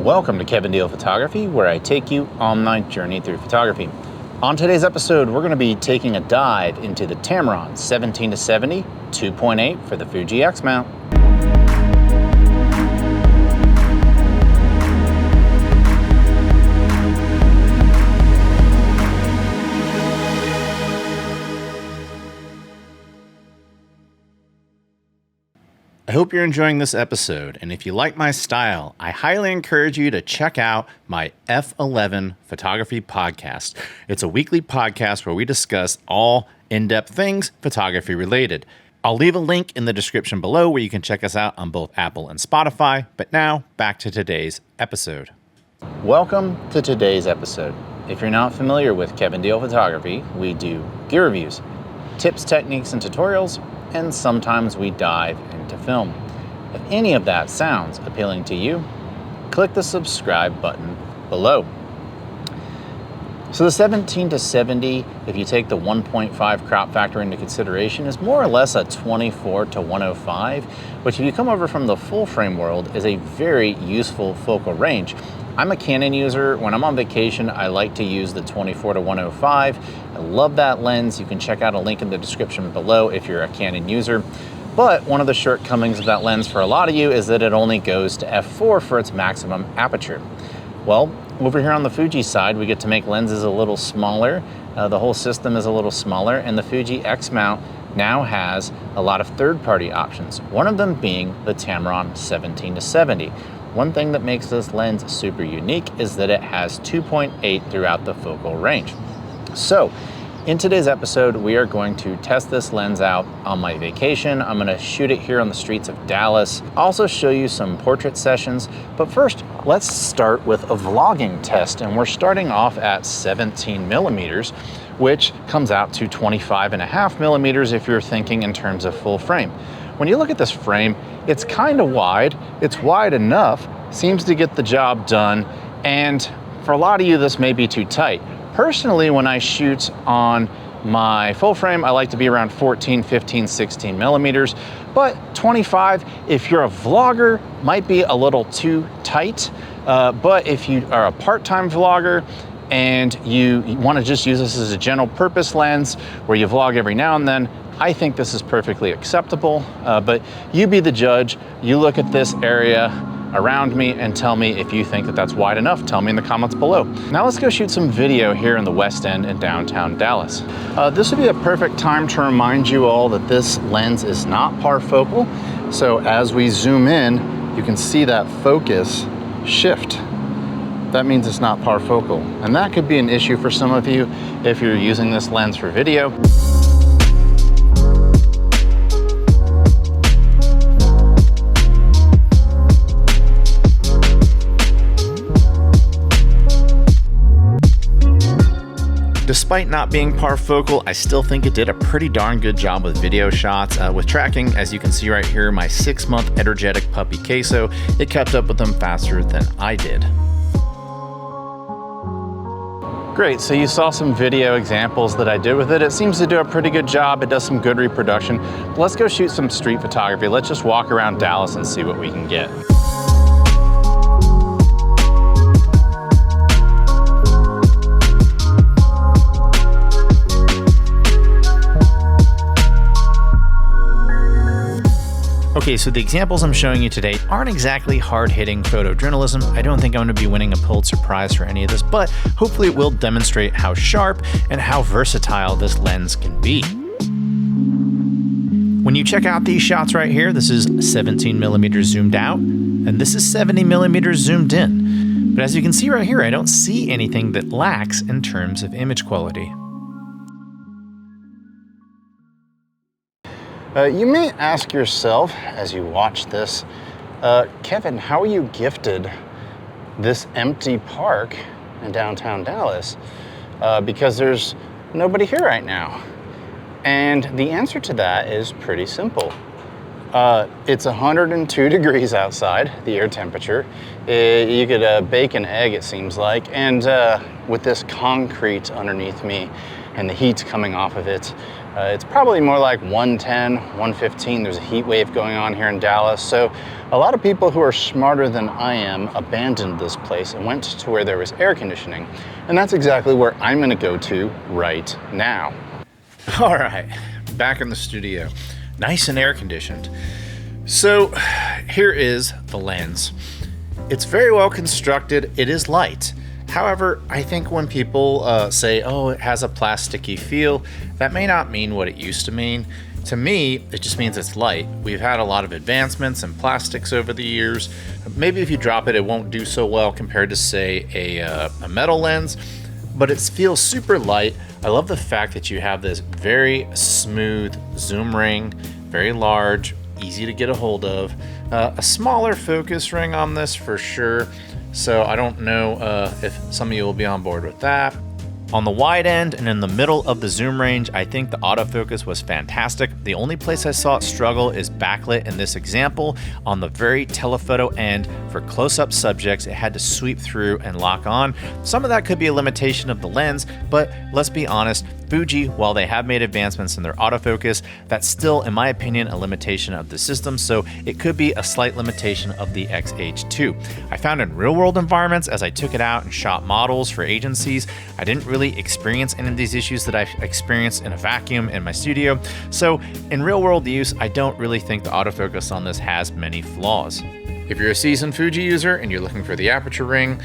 Welcome to Kevin Deal Photography, where I take you on my journey through photography. On today's episode, we're going to be taking a dive into the Tamron 17-70 2.8 for the Fuji X mount. I hope you're enjoying this episode, and if you like my style, I highly encourage you to check out my F11 Photography Podcast. It's a weekly podcast where we discuss all in-depth things photography related. I'll leave a link in the description below where you can check us out on both Apple and Spotify, but now back to today's episode. Welcome to today's episode. If you're not familiar with Kevin Deal Photography, we do gear reviews, tips, techniques, and tutorials, and sometimes we dive into film. If any of that sounds appealing to you, click the subscribe button below. So the 17-70, if you take the 1.5 crop factor into consideration, is more or less a 24-105, which if you come over from the full frame world is a very useful focal range. I'm a Canon user. When I'm on vacation, I like to use the 24-105. I love that lens. You can check out a link in the description below if you're a Canon user. But one of the shortcomings of that lens for a lot of you is that it only goes to f4 for its maximum aperture. Well, over here on the Fuji side, we get to make lenses a little smaller. The whole system is a little smaller, and the Fuji X mount now has a lot of third-party options. One of them being the Tamron 17-70. One thing that makes this lens super unique is that it has 2.8 throughout the focal range. So, in today's episode, we are going to test this lens out on my vacation. I'm gonna shoot it here on the streets of Dallas. I'll also show you some portrait sessions, but first, let's start with a vlogging test, and we're starting off at 17 millimeters, which comes out to 25.5 millimeters if you're thinking in terms of full frame. When you look at this frame, it's kind of wide. It's wide enough, seems to get the job done, and for a lot of you, this may be too tight. Personally, when I shoot on my full frame, I like to be around 14, 15, 16 millimeters, but 25, if you're a vlogger, might be a little too tight. But if you are a part-time vlogger and you want to just use this as a general purpose lens where you vlog every now and then, I think this is perfectly acceptable, but you be the judge. You look at this area around me and tell me if you think that that's wide enough. Tell me in the comments below. Now let's go shoot some video here in the West End in downtown Dallas. This would be a perfect time to remind you all that this lens is not parfocal. So as we zoom in, you can see that focus shift. That means it's not parfocal. And that could be an issue for some of you if you're using this lens for video. Despite not being parfocal, I still think it did a pretty darn good job with video shots. With tracking, as you can see right here, my 6-month energetic puppy queso, it kept up with them faster than I did. Great, so you saw some video examples that I did with it. It seems to do a pretty good job. It does some good reproduction. But let's go shoot some street photography. Let's just walk around Dallas and see what we can get. Okay, so the examples I'm showing you today aren't exactly hard-hitting photojournalism. I don't think I'm going to be winning a Pulitzer Prize for any of this, but hopefully it will demonstrate how sharp and how versatile this lens can be. When you check out these shots right here, this is 17 millimeters zoomed out, and this is 70 millimeters zoomed in. But as you can see right here, I don't see anything that lacks in terms of image quality. You may ask yourself as you watch this, Kevin, how are you gifted this empty park in downtown Dallas? Because there's nobody here right now. And the answer to that is pretty simple. It's 102 degrees outside, the air temperature. You could bake an egg, it seems like. And with this concrete underneath me and the heat coming off of it, It's probably more like 110, 115. There's a heat wave going on here in Dallas. So a lot of people who are smarter than I am abandoned this place and went to where there was air conditioning. And that's exactly where I'm gonna go to right now. All right, back in the studio. Nice and air conditioned. So here is the lens. It's very well constructed. It is light. However, I think when people say, oh, it has a plasticky feel, that may not mean what it used to mean. To me, it just means it's light. We've had a lot of advancements in plastics over the years. Maybe if you drop it, it won't do so well compared to, say, a metal lens, but it feels super light. I love the fact that you have this very smooth zoom ring, very large, easy to get a hold of. A smaller focus ring on this for sure. So I don't know if some of you will be on board with that. On the wide end and in the middle of the zoom range, I think the autofocus was fantastic. The only place I saw it struggle is backlit in this example. On the very telephoto end, for close-up subjects, it had to sweep through and lock on. Some of that could be a limitation of the lens, but let's be honest, Fuji, while they have made advancements in their autofocus, that's still, in my opinion, a limitation of the system, so it could be a slight limitation of the X-H2. I found in real-world environments, as I took it out and shot models for agencies, I didn't really experience any of these issues that I've experienced in a vacuum in my studio, so in real-world use, I don't really think the autofocus on this has many flaws. If you're a seasoned Fuji user and you're looking for the aperture ring,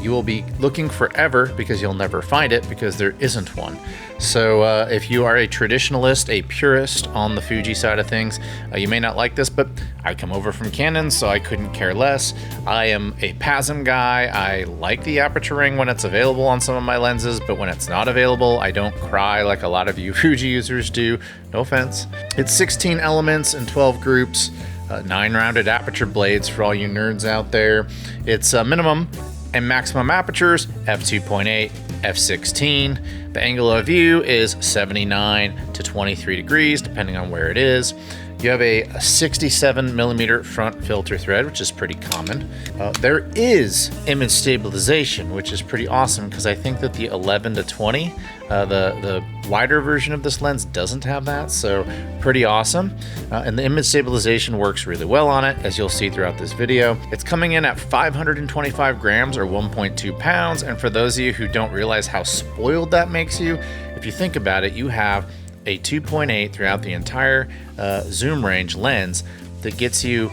you will be looking forever because you'll never find it because there isn't one. So if you are a traditionalist, a purist on the Fuji side of things, you may not like this, but I come over from Canon, so I couldn't care less. I am a PASM guy. I like the aperture ring when it's available on some of my lenses, but when it's not available, I don't cry like a lot of you Fuji users do. No offense. It's 16 elements and 12 groups. 9 rounded aperture blades for all you nerds out there. It's minimum and maximum apertures, f2.8, f16. The angle of view is 79 to 23 degrees, depending on where it is. You have a 67mm front filter thread, which is pretty common. There is image stabilization, which is pretty awesome because I think that the 11 to 20, the wider version of this lens doesn't have that, so pretty awesome. And the image stabilization works really well on it, as you'll see throughout this video. It's coming in at 525 grams or 1.2 pounds, and for those of you who don't realize how spoiled that makes you, if you think about it, you have a 2.8 throughout the entire zoom range lens that gets you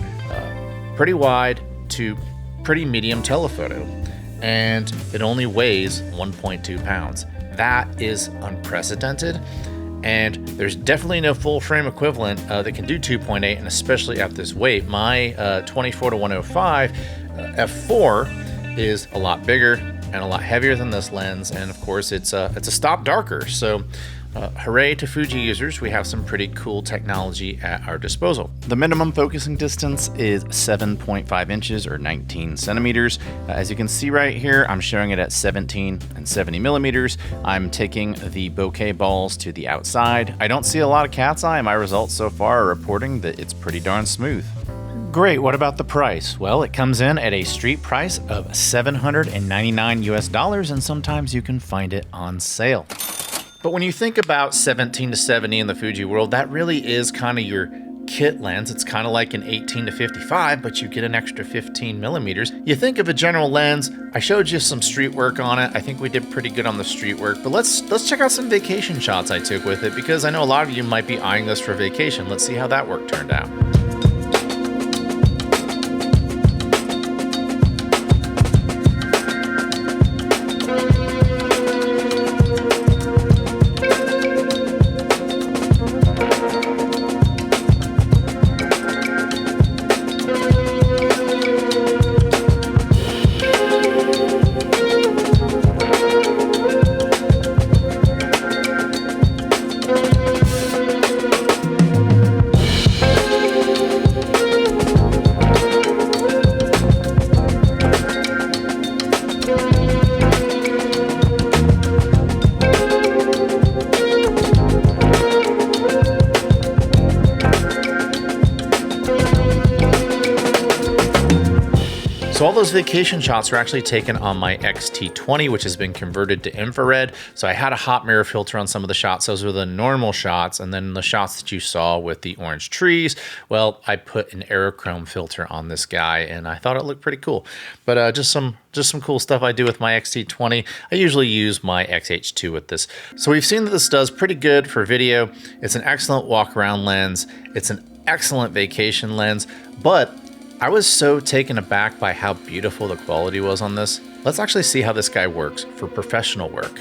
pretty wide to pretty medium telephoto, and it only weighs 1.2 pounds. That is unprecedented, and there's definitely no full frame equivalent that can do 2.8, and especially at this weight. My 24 to 105 f4 is a lot bigger and a lot heavier than this lens, and of course it's a stop darker. So hooray to Fuji users, we have some pretty cool technology at our disposal. The minimum focusing distance is 7.5 inches or 19 centimeters. As you can see right here, I'm showing it at 17 and 70 millimeters. I'm taking the bokeh balls to the outside. I don't see a lot of cat's eye, and my results so far are reporting that it's pretty darn smooth. Great, what about the price? Well, it comes in at a street price of $799 US, and sometimes you can find it on sale. But when you think about 17 to 70 in the Fuji world, that really is kind of your kit lens. It's kind of like an 18 to 55, but you get an extra 15 millimeters. You think of a general lens. I showed you some street work on it. I think we did pretty good on the street work, but let's check out some vacation shots I took with it, because I know a lot of you might be eyeing this for vacation. Let's see how that work turned out. those vacation shots were actually taken on my X-T20, which has been converted to infrared. So I had a hot mirror filter on some of the shots. Those were the normal shots. And then the shots that you saw with the orange trees, well, I put an aerochrome filter on this guy and I thought it looked pretty cool. But just some cool stuff I do with my X-T20. I usually use my X-H2 with this. So we've seen that this does pretty good for video. It's an excellent walk around lens. It's an excellent vacation lens, but I was so taken aback by how beautiful the quality was on this. Let's actually see how this guy works for professional work.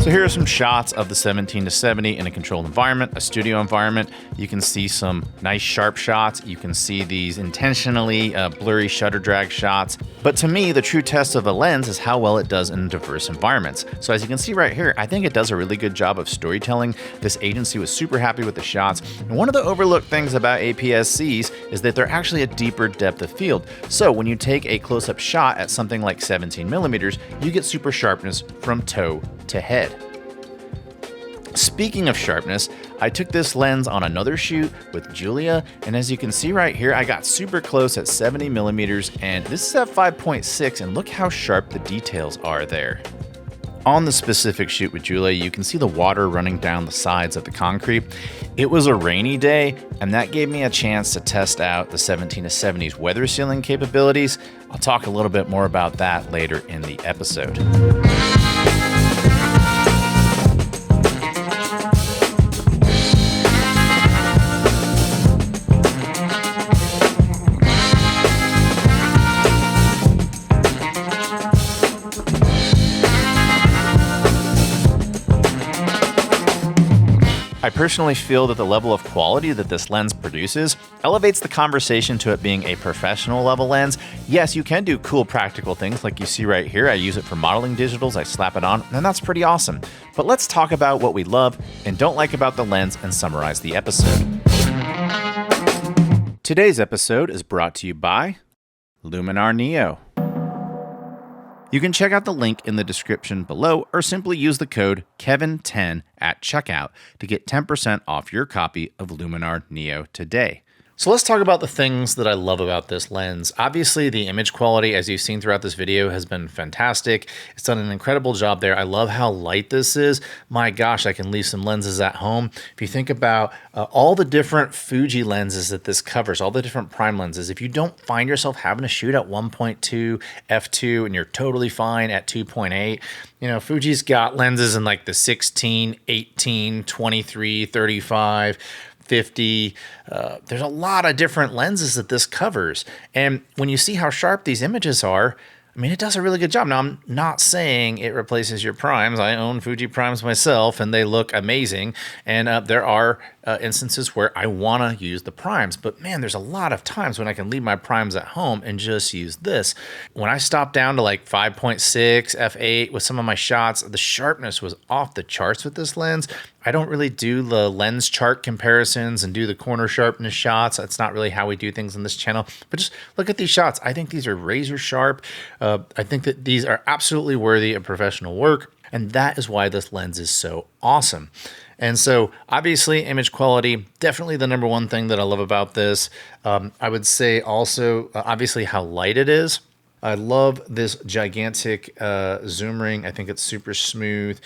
So here are some shots of the 17-70 in a controlled environment, a studio environment. You can see some nice sharp shots. You can see these intentionally blurry shutter drag shots. But to me, the true test of a lens is how well it does in diverse environments. So as you can see right here, I think it does a really good job of storytelling. This agency was super happy with the shots. And one of the overlooked things about APS-Cs is that they're actually a deeper depth of field. So when you take a close-up shot at something like 17 millimeters, you get super sharpness from toe to head. Speaking of sharpness, I took this lens on another shoot with Julia, and as you can see right here, I got super close at 70 millimeters, and this is at 5.6, and look how sharp the details are there. On the specific shoot with Julia, you can see the water running down the sides of the concrete. It was a rainy day, and that gave me a chance to test out the 17-70's weather sealing capabilities. I'll talk a little bit more about that later in the episode. I personally feel that the level of quality that this lens produces elevates the conversation to it being a professional level lens. Yes, you can do cool practical things like you see right here. I use it for modeling digitals, I slap it on, and that's pretty awesome. But let's talk about what we love and don't like about the lens and summarize the episode. Today's episode is brought to you by Luminar Neo. You can check out the link in the description below or simply use the code KEVIN10 at checkout to get 10% off your copy of Luminar Neo today. So let's talk about the things that I love about this lens. Obviously, the image quality, as you've seen throughout this video, has been fantastic. It's done an incredible job there. I love how light this is. My gosh, I can leave some lenses at home. If you think about all the different Fuji lenses that this covers, all the different prime lenses, if you don't find yourself having to shoot at 1.2 f2 and you're totally fine at 2.8, you know, Fuji's got lenses in like the 16, 18, 23, 35, 50. There's a lot of different lenses that this covers. And when you see how sharp these images are, I mean, it does a really good job. Now, I'm not saying it replaces your primes. I own Fuji primes myself, and they look amazing. And there are instances where I want to use the primes. But man, there's a lot of times when I can leave my primes at home and just use this. When I stopped down to like 5.6 f8 with some of my shots, the sharpness was off the charts with this lens. I don't really do the lens chart comparisons and do the corner sharpness shots. That's not really how we do things on this channel. But just look at these shots. I think these are razor sharp. I think that these are absolutely worthy of professional work. And that is why this lens is so awesome. And so obviously image quality, definitely the number one thing that I love about this. I would say also, obviously how light it is. I love this gigantic zoom ring. I think it's super smooth.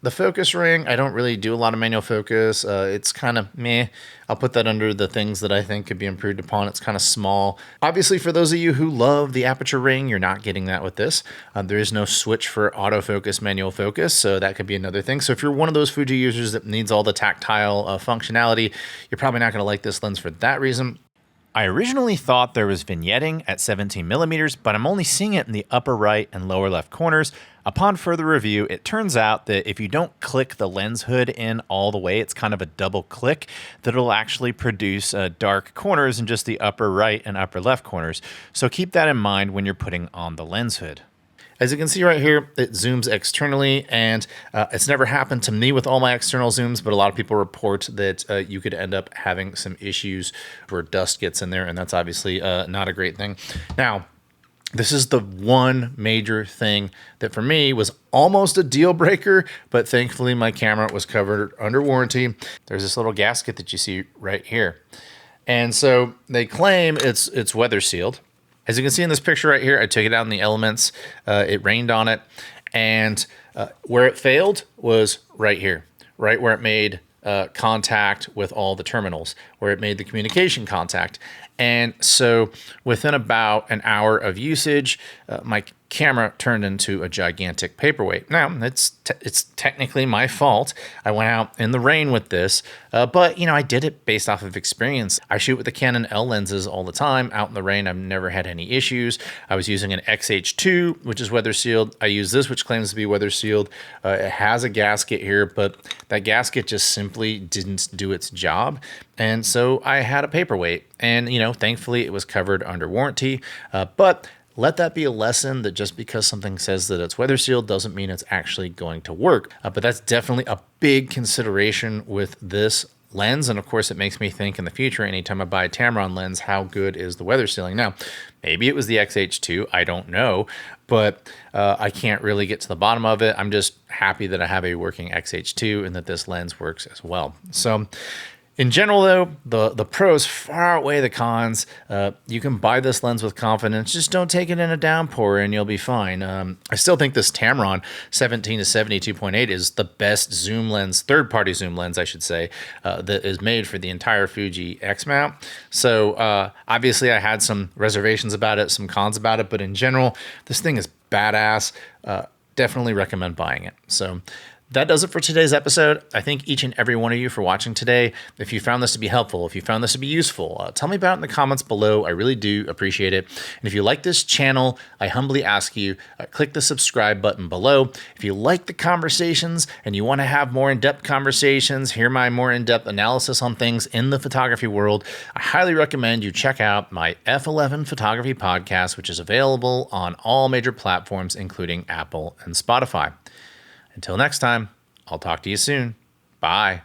The focus ring, I don't really do a lot of manual focus. It's kind of meh. I'll put that under the things that I think could be improved upon. It's kind of small. Obviously, for those of you who love the aperture ring, you're not getting that with this. There is no switch for autofocus, manual focus, so that could be another thing. So if you're one of those Fuji users that needs all the tactile functionality, you're probably not going to like this lens for that reason. I originally thought there was vignetting at 17 millimeters, but I'm only seeing it in the upper right and lower left corners. Upon further review, it turns out that if you don't click the lens hood in all the way, it's kind of a double click, that it'll actually produce dark corners in just the upper right and upper left corners. So keep that in mind when you're putting on the lens hood. As you can see right here, it zooms externally, and it's never happened to me with all my external zooms, but a lot of people report that you could end up having some issues where dust gets in there, and that's obviously not a great thing. Now, This is the one major thing that for me was almost a deal breaker, but thankfully my camera was covered under warranty. There's this little gasket that you see right here. And so they claim it's weather sealed. As you can see in this picture right here, I took it out in the elements. It rained on it. And where it failed was right here, right where it made contact with all the terminals, where it made the communication contact. And so within about an hour of usage, my camera turned into a gigantic paperweight. Now, it's technically my fault. I went out in the rain with this, but I did it based off of experience. I shoot with the Canon L lenses all the time. Out in the rain, I've never had any issues. I was using an XH2, which is weather sealed. I use this, which claims to be weather sealed. It has a gasket here, but that gasket just simply didn't do its job. And so I had a paperweight, and thankfully it was covered under warranty, but let that be a lesson that just because something says that it's weather sealed doesn't mean it's actually going to work. But that's definitely a big consideration with this lens. And of course, it makes me think in the future, anytime I buy a Tamron lens, how good is the weather sealing? Now, maybe it was the XH2, I don't know, but I can't really get to the bottom of it. I'm just happy that I have a working XH2 and that this lens works as well. So in general, though, the pros far outweigh the cons. You can buy this lens with confidence. Just don't take it in a downpour and you'll be fine. I still think this Tamron 17-70 2.8 is the best zoom lens, third-party zoom lens, I should say, that is made for the entire Fuji X mount. So obviously I had some reservations about it, some cons about it, but in general, this thing is badass. Definitely recommend buying it. So that does it for today's episode. I thank each and every one of you for watching today. If you found this to be helpful, if you found this to be useful, tell me about it in the comments below. I really do appreciate it. And if you like this channel, I humbly ask you, click the subscribe button below. If you like the conversations and you want to have more in-depth conversations, hear my more in-depth analysis on things in the photography world, I highly recommend you check out my F11 Photography Podcast, which is available on all major platforms, including Apple and Spotify. Until next time, I'll talk to you soon. Bye.